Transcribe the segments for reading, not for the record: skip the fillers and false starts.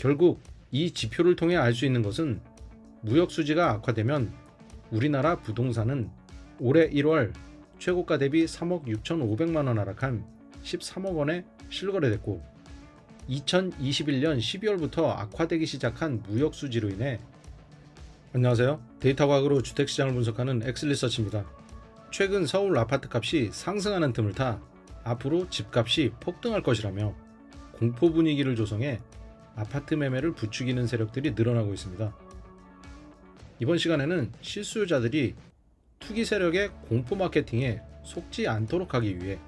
결국 이 지표를 통해 알 수 있는 것은 무역 수지가 악화되면 우리나라 부동산은 올해 1월 최고가 대비 3억 6,500만 원 하락한 13억 원에 실거래됐고 2021년 12월부터 악화되기 시작한 무역 수지로 인해 안녕하세요. 데이터 과학으로 주택시장을 분석하는 엑슬리서치입니다. 최근 서울 아파트 값이 상승하는 틈을 타 앞으로 집값이 폭등할 것이라며 공포 분위기를 조성해 아파트 매매를 부추기는 세력들이 늘어나고 있습니다. 이번 시간에는 실수요자들이 투기 세력의 공포 마케팅에 속지 않도록 하기 위해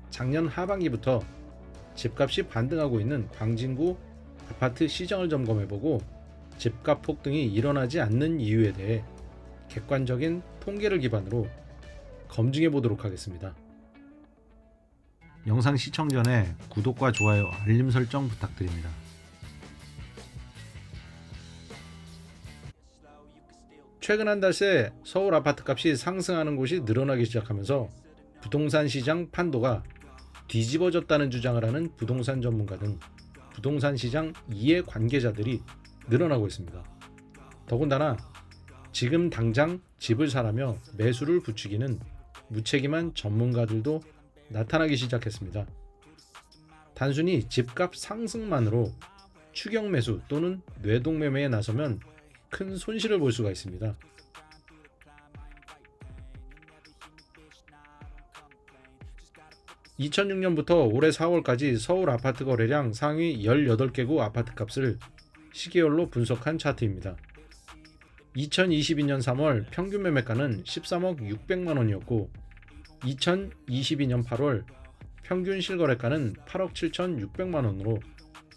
작년 하반기부터 집값이 반등하고 있는 광진구 아파트 시장을 점검해보고 집값 폭등이 일어나지 않는 이유에 대해 객관적인 통계를 기반으로 검증해보도록 하겠습니다. 영상 시청 전에 구독과 좋아요, 알림 설정 부탁드립니다. 최근 한 달 새 서울 아파트 값이 상승하는 곳이 늘어나기 시작하면서 부동산 시장 판도가 뒤집어졌다는 주장을 하는 부동산 전문가 등 부동산 시장 이해 관계자들이 늘어나고 있습니다. 더군다나 지금 당장 집을 사라며 매수를 부추기는 무책임한 전문가들도 나타나기 시작했습니다. 단순히 집값 상승만으로 추격 매수 또는 뇌동 매매에 나서면 큰 손실을 볼 수가 있습니다. (2006년부터) 올해 4월까지 서울 아파트 거래량 상위 18개구 아파트 값을 시계열로 분석한 차트입니다. 2022년 3월 평균 매매가는 13억 600만 원이었고 2022년 8월 평균 실거래가는 8억 7,600만 원으로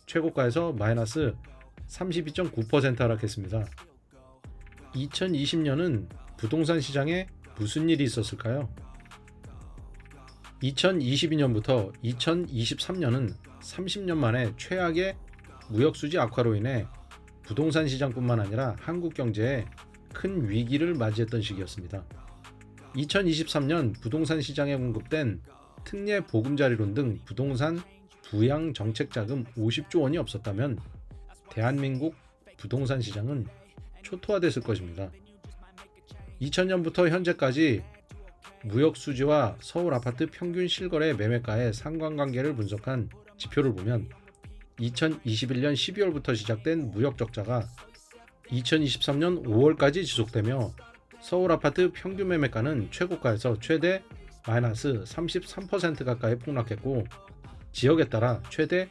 최고가에서 마이너스 32.9% 하락했습니다. 2020년은 부동산 시장에 무슨 일이 있었을까요? 2022년부터 2023년은 30년 만에 최악의 무역수지 악화로 인해 부동산 시장뿐만 아니라 한국 경제에 큰 위기를 맞이했던 시기였습니다. 2023년 부동산 시장에 공급된 특례 보금자리론 등 부동산 부양 정책 자금 50조 원이 없었다면 대한민국 부동산 시장은 초토화됐을 것입니다. 2000년부터 현재까지 무역 수지와 서울 아파트 평균 실거래 매매가의 상관관계를 분석한 지표를 보면 2021년 12월부터 시작된 무역 적자가 2023년 5월까지 지속되며 서울 아파트 평균 매매가는 최고가에서 최대 마이너스 33% 가까이 폭락했고 지역에 따라 최대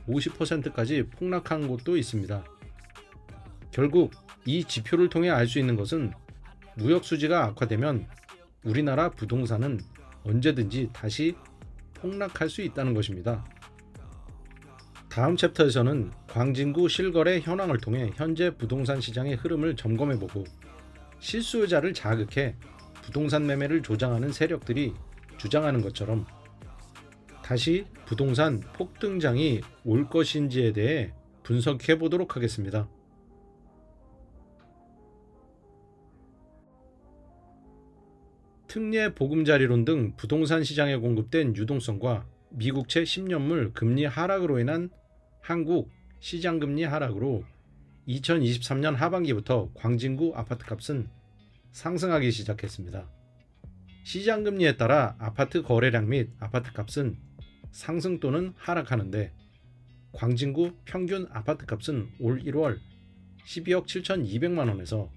50%까지 폭락한 곳도 있습니다. 결국 이 지표를 통해 알 수 있는 것은 무역 수지가 악화되면 우리나라 부동산은 언제든지 다시 폭락할 수 있다는 것입니다. 다음 챕터에서는 광진구 실거래 현황을 통해 현재 부동산 시장의 흐름을 점검해보고 실수요자를 자극해 부동산 매매를 조장하는 세력들이 주장하는 것처럼 다시 부동산 폭등장이 올 것인지에 대해 분석해 보도록 하겠습니다. 특례 보금자리론 등 부동산 시장에 공급된 유동성과 미국채 10년물 금리 하락으로 인한 한국 시장금리 하락으로 2023년 하반기부터 광진구 아파트값은 상승하기 시작했습니다. 시장금리에 따라 아파트 거래량 및 아파트값은 상승 또는 하락하는데 광진구 평균 아파트값은 올 1월 12억 7,200만 원에서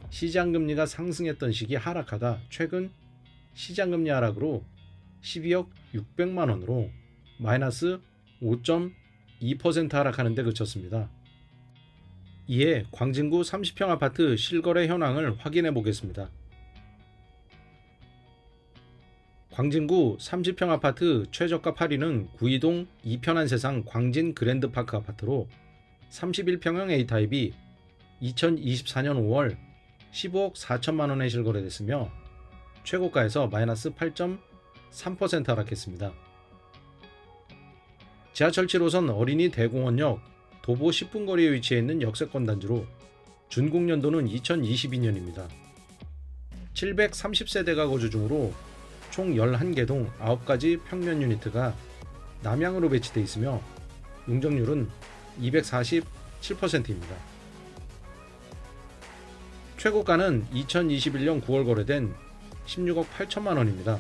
시장금리가 상승했던 시기 하락하다 최근 시장금리 하락으로 12억 600만 원으로 마이너스 5.2% 하락하는 데 그쳤습니다. 이에 광진구 30평 아파트 실거래 현황을 확인해 보겠습니다. 광진구 30평 아파트 최저가 8위는 구이동 이편한 세상 광진 그랜드파크 아파트로 31평형 A타입이 2024년 5월 15억 4천만 원에 실거래됐으며 최고가에서 마이너스 8.3% 하락했습니다. 지하철 7호선 어린이 대공원역 도보 10분 거리에 위치해 있는 역세권 단지로 준공연도는 2022년입니다. 730세대가 거주 중으로 총 11개 동 9가지 평면 유니트가 남향으로 배치되어 있으며 용적률은 247%입니다. 최고가는 2021년 9월 거래된 16억 8천만 원입니다.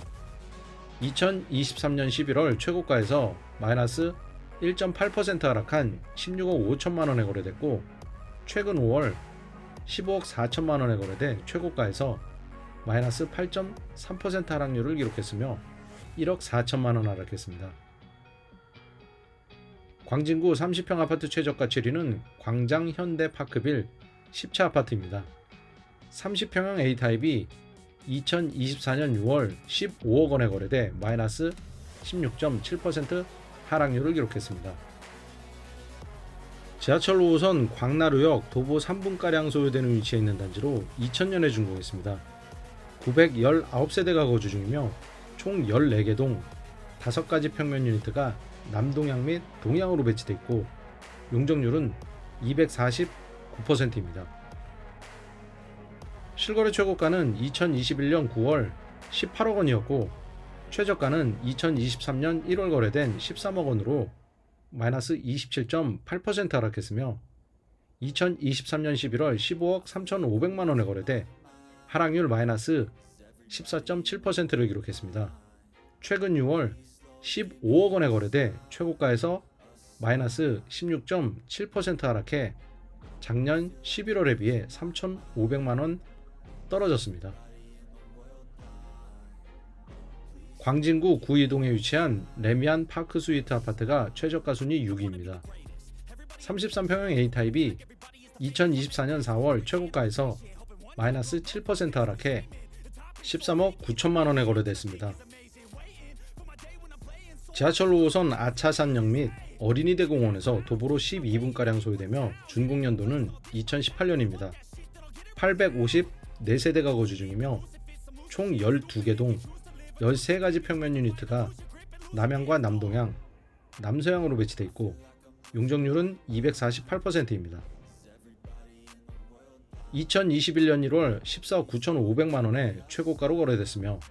2023년 11월 최고가에서 마이너스 1.8% 하락한 16억 5천만 원에 거래됐고, 최근 5월 15억 4천만 원에 거래돼 최고가에서 마이너스 8.3% 하락률을 기록했으며 1억 4천만 원 하락했습니다. 광진구 30평 아파트 최저가 7위는 광장 현대파크빌 10채 아파트입니다. 30평형 A타입이 2024년 6월 15억 원에 거래돼 마이너스 16.7% 하락률을 기록했습니다. 지하철 5호선 광나루역 도보 3분가량 소요되는 위치에 있는 단지로 2000년에 준공했습니다. 919세대가 거주 중이며 총 14개 동 5가지 평면 유니트가 남동향 및 동향으로 배치되어 있고, 용적률은 249%입니다. 실거래 최고가는 2021년 9월 18억 원이었고, 최저가는 2023년 1월 거래된 13억 원으로 마이너스 27.8% 하락했으며, 2023년 11월 15억 3,500만 원에 거래돼 하락률 마이너스 14.7%를 기록했습니다. 최근 6월 15억 원에 거래돼 최고가에서 마이너스 16.7% 하락해 작년 11월에 비해 3,500만 원 떨어졌습니다. 광진구 구이동에 위치한 레미안 파크 스위트 아파트가 최저가 순위 6위입니다. 33평형 A타입이 2024년 4월 최고가에서 마이너스 7% 하락해 13억 9천만 원에 거래됐습니다. 지하철 5호선 아차산역 및 어린이대 공원에서 도보로 12분가량 소요되며 준공연도는 2018년입니다. 854세대가 거주 중이며 총 12개 동 13가지 평면 유니트가 남향과 남동향, 남서향으로 배치되어 있고, 용적률은 248%입니다. 2021년 1월 14억 9,500만 원에 최고가로 거래됐으며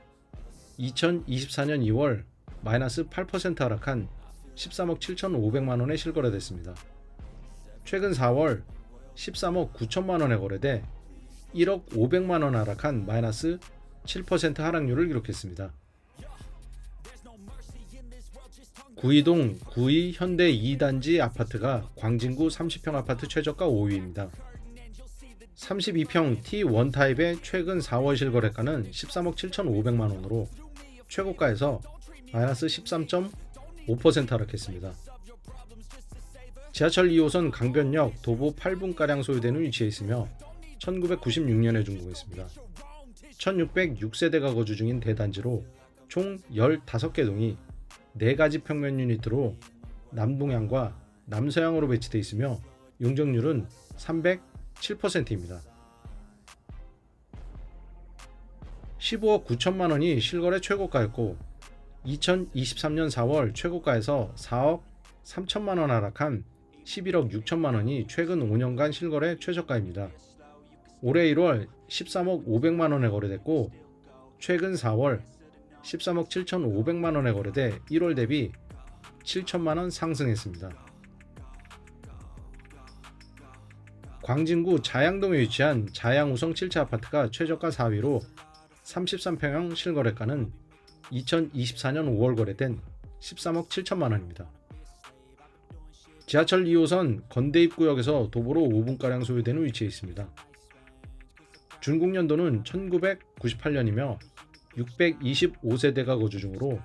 2024년 2월 마이너스 8% 하락한 13억 7,500만 원에 실거래됐습니다. 최근 4월 13억 9천만 원에 거래돼 1억 500만 원 하락한 마이너스 7% 하락률을 기록했습니다. 구이동 구이 현대 2단지 아파트가 광진구 30평 아파트 최저가 5위입니다. 32평 T1 타입의 최근 4월 실거래가는 13억 7,500만 원으로 최고가에서 마이너스 13.5% 하락했습니다. 지하철 2호선 강변역 도보 8분가량 소요되는 위치에 있으며 1996년에 준공했습니다. 1606세대가 거주 중인 대단지로 총 15개 동이 4가지 평면 유니트로 남동향과 남서향으로 배치되어 있으며 용적률은 307%입니다. 15억 9천만 원이 실거래 최고가였고, 2023년 4월 최고가에서 4억 3천만 원 하락한 11억 6천만 원이 최근 5년간 실거래 최저가입니다. 올해 1월 13억 500만 원에 거래됐고, 최근 4월 13억 7,500만 원에 거래돼 1월 대비 7천만 원 상승했습니다. 광진구 자양동에 위치한 자양우성 7채 아파트가 최저가 4위로 33평형 실거래가는 2024년 5월 거래된 13억 7천만 원입니다. 지하철 2호선 건대입구역에서 도보로 5분가량 소요되는 위치에 있습니다. 준공연도는 1998년이며 625세대가 거주 중으로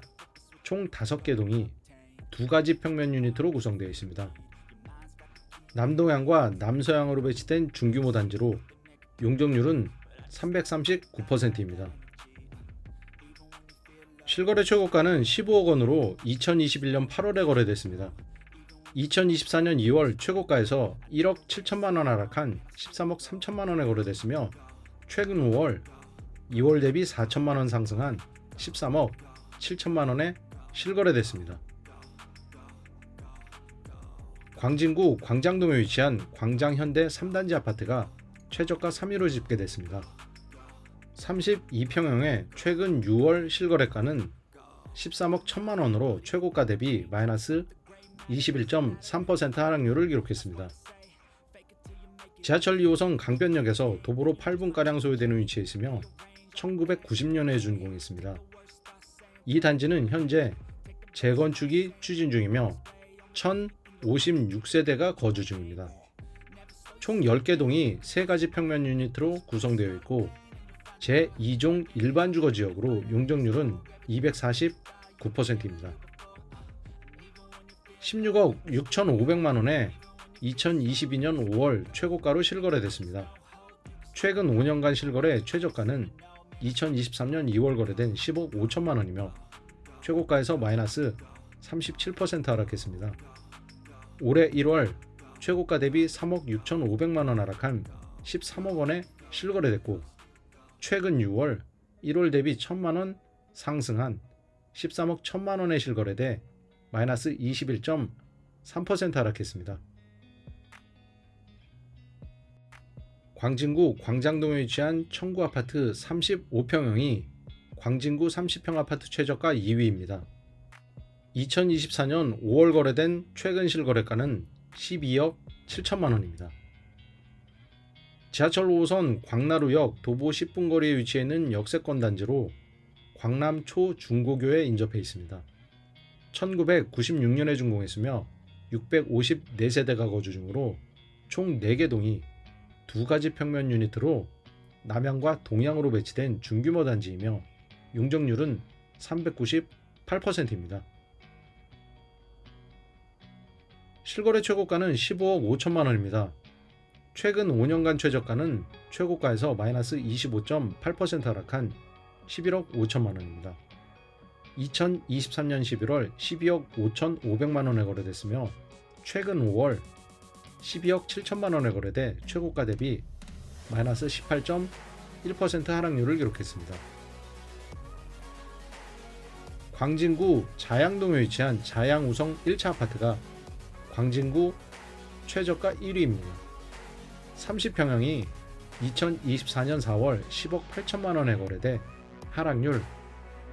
총 5개 동이 2가지 평면 유니트로 구성되어 있습니다. 남동향과 남서향으로 배치된 중규모 단지로 용적률은 339%입니다. 실거래 최고가는 15억 원으로 2021년 8월에 거래됐습니다. 2024년 2월 최고가에서 1억 7천만 원 하락한 13억 3천만 원에 거래됐으며, 최근 5월 2월 대비 4천만 원 상승한 13억 7천만 원에 실거래됐습니다. 광진구 광장동에 위치한 광장현대 3단지 아파트가 최저가 3위로 집계됐습니다. 32평형의 최근 6월 실거래가는 13억 1천만 원으로 최고가 대비 마이너스 21.3% 하락률을 기록했습니다. 지하철 2호선 강변역에서 도보로 8분가량 소요되는 위치에 있으며 1990년에 준공했습니다. 이 단지는 현재 재건축이 추진 중이며 1056세대가 거주 중입니다. 총 10개 동이 3가지 평면 유니트로 구성되어 있고 제2종 일반 주거지역으로 용적률은 249%입니다. 16억 6,500만원에 2022년 5월 최고가로 실거래됐습니다. 최근 5년간 실거래 최저가는 2023년 2월 거래된 10억 5천만원이며 최고가에서 마이너스 37% 하락했습니다. 올해 1월 최고가 대비 3억 6,500만원 하락한 13억원에 실거래됐고 최근 6월 1월 대비 1천만원 상승한 13억 1천만원에 실거래돼 마이너스 21.3% 하락했습니다. 광진구 광장동에 위치한 청구 아파트 35평형이 광진구 30평 아파트 최저가 2위입니다. 2024년 5월 거래된 최근 실거래가는 12억 7천만원입니다. 지하철 5호선 광나루역 도보 10분 거리에 위치해 있는 역세권 단지로 광남 초중고교에 인접해 있습니다. 1996년에 준공했으며 654세대가 거주 중으로 총 4개 동이 2가지 평면 유니트로 남향과 동향으로 배치된 중규모 단지이며 용적률은 398%입니다. 실거래 최고가는 15억 5천만원입니다. 최근 5년간 최저가는 최고가에서 마이너스 25.8% 하락한 11억 5천만원입니다. 2023년 11월 12억 5,500만원에 거래됐으며 최근 5월 12억 7천만원에 거래돼 최고가 대비 마이너스 18.1% 하락률을 기록했습니다. 광진구 자양동에 위치한 자양우성 1차 아파트가 광진구 최저가 1위입니다. 30평형이 2024년 4월 10억 8천만원에 거래돼 하락률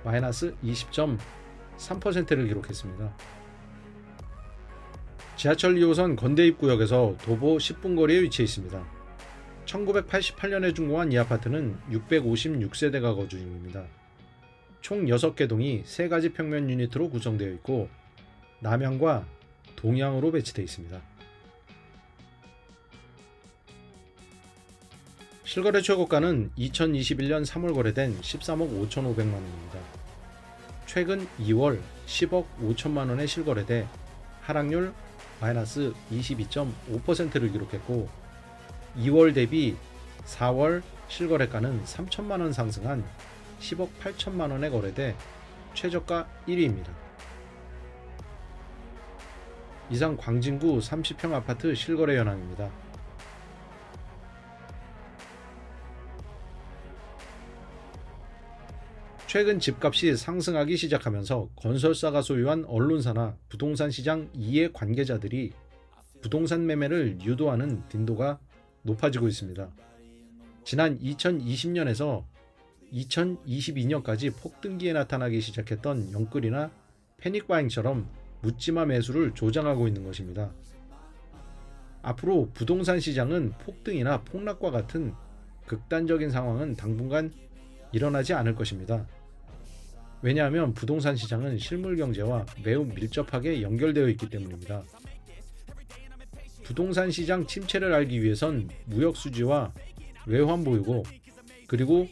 마이너스 20.3%를 기록했습니다. 지하철 2호선 건대입구역에서 도보 10분 거리에 위치해 있습니다. 1988년에 준공한 이 아파트는 656세대가 거주 중입니다. 총 6개 동이 3가지 평면 유니트로 구성되어 있고 남향과 동향으로 배치되어 있습니다. 실거래 최고가는 2021년 3월 거래된 13억 5,500만원입니다. 최근 2월 10억 5천만원에 실거래돼 하락률 마이너스 22.5%를 기록했고 2월 대비 4월 실거래가는 3천만원 상승한 10억 8천만원에 거래돼 최저가 1위입니다. 이상 광진구 30평 아파트 실거래 현황입니다. 최근 집값이 상승하기 시작하면서 건설사가 소유한 언론사나 부동산 시장 이해 관계자들이 부동산 매매를 유도하는 빈도가 높아지고 있습니다. 지난 2020년에서 2022년까지 폭등기에 나타나기 시작했던 영끌이나 패닉바잉처럼 묻지마 매수를 조장하고 있는 것입니다. 앞으로 부동산 시장은 폭등이나 폭락과 같은 극단적인 상황은 당분간 일어나지 않을 것입니다. 왜냐하면 부동산 시장은 실물 경제와 매우 밀접하게 연결되어 있기 때문입니다. 부동산 시장 침체를 알기 위해선 무역 수지와 외환 보유고 그리고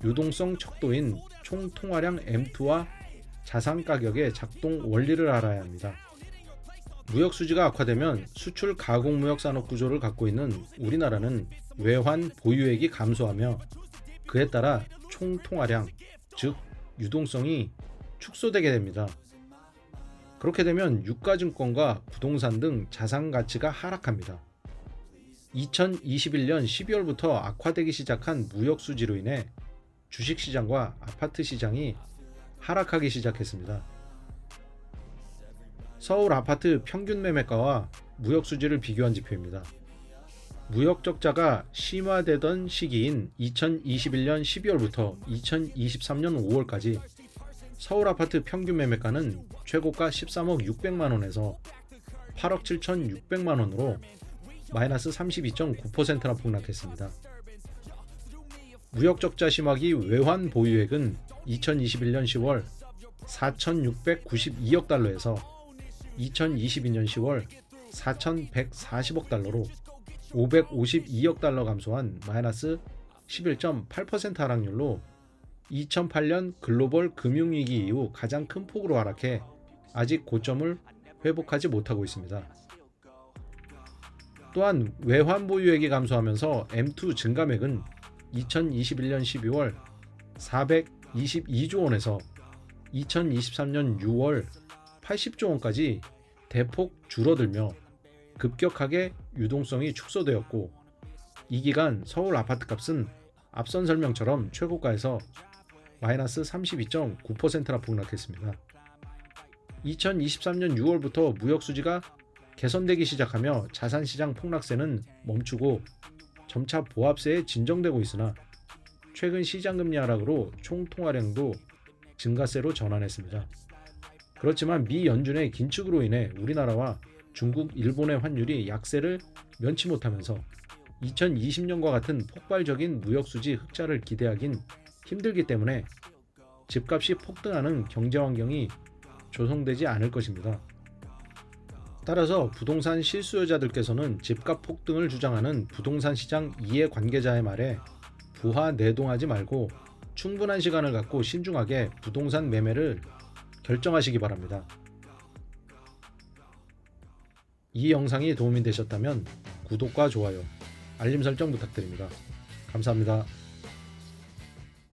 유동성 척도인 총 통화량 M2와 자산 가격의 작동 원리를 알아야 합니다. 무역 수지가 악화되면 수출 가공 무역 산업 구조를 갖고 있는 우리나라는 외환 보유액이 감소하며 그에 따라 총 통화량, 즉 유동성이 축소되게 됩니다. 그렇게 되면 유가증권과 부동산 등 자산 가치가 하락합니다. 2021년 12월부터 악화되기 시작한 무역 수지로 인해 주식시장과 아파트 시장이 하락하기 시작했습니다. 서울 아파트 평균 매매가와 무역 수지를 비교한 지표입니다. 무역 적자가 심화되던 시기인 2021년 12월부터 2023년 5월까지 서울 아파트 평균 매매가는 최고가 13억 600만원에서 8억 7,600만 원으로 마이너스 32.9%나 폭락했습니다. 무역 적자 심화기 외환 보유액은 2021년 10월 4,692억 달러에서 2022년 10월 4,140억 달러로 552억 달러 감소한 마이너스 11.8% 하락률로 2008년 글로벌 금융위기 이후 가장 큰 폭으로 하락해 아직 고점을 회복하지 못하고 있습니다. 또한 외환 보유액이 감소하면서 M2 증감액은 2021년 12월 422조 원에서 2023년 6월 80조 원까지 대폭 줄어들며 급격하게 유동성이 축소되었고, 이 기간 서울 아파트값은 앞선 설명처럼 최고가에서 마이너스 32.9%나 폭락했습니다. 2023년 6월부터 무역수지가 개선되기 시작하며 자산시장 폭락세는 멈추고 점차 보합세에 진정되고 있으나 최근 시장금리 하락으로 총통화량도 증가세로 전환했습니다. 그렇지만 미 연준의 긴축으로 인해 우리나라와 중국, 일본의 환율이 약세를 면치 못하면서 2020년과 같은 폭발적인 무역수지 흑자를 기대하긴 힘들기 때문에 집값이 폭등하는 경제환경이 조성되지 않을 것입니다. 따라서 부동산 실수요자들께서는 집값 폭등을 주장하는 부동산 시장 이해관계자의 말에 부하 내동하지 말고 충분한 시간을 갖고 신중하게 부동산 매매를 결정하시기 바랍니다. 이 영상이 도움이 되셨다면 구독과 좋아요, 알림 설정 부탁드립니다. 감사합니다.